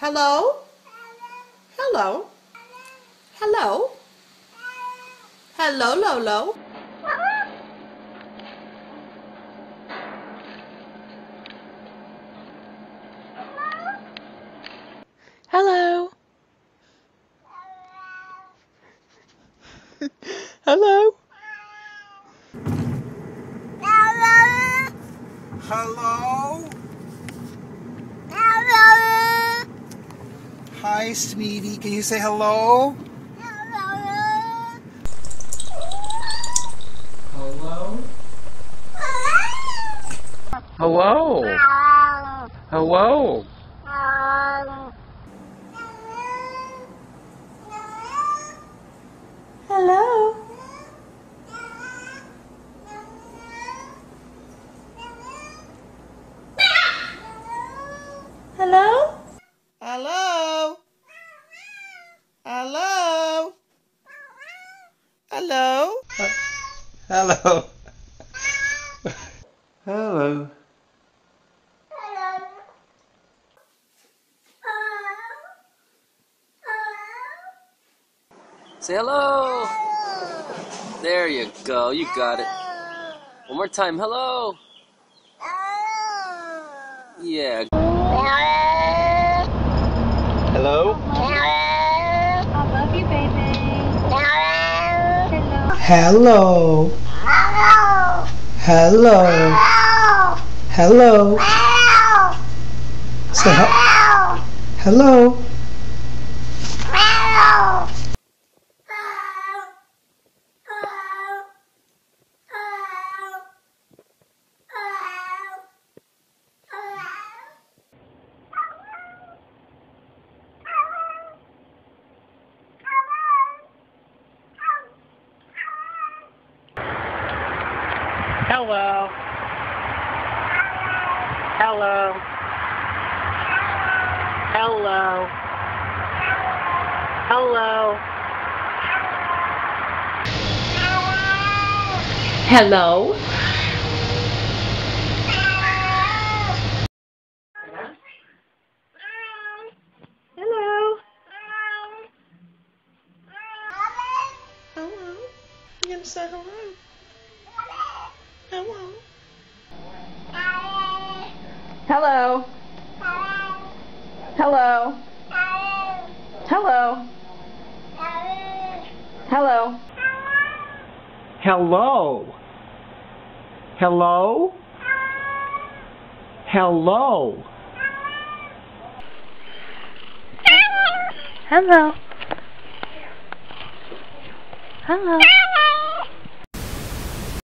Hello? Hello? Hello? Hello, Lolo? Hello. Hello. Hello? Hi, sweetie. Can you say hello? Hello? Hello. Hello. Hello? Hello? Hello? Hello? Hello? Hello. Hello. Say hello. There you go. You got it. One more time. Hello. Yeah. Hello. I love you, baby. Hello. Hello. Hello. Say hello. Hello. Hello. Hello. Hello. Hello? Hello. Hello? You gonna say hello? Hello? Hello. Hello. Hello. Hello. Hello. Hello. Hello. Hello. Hello.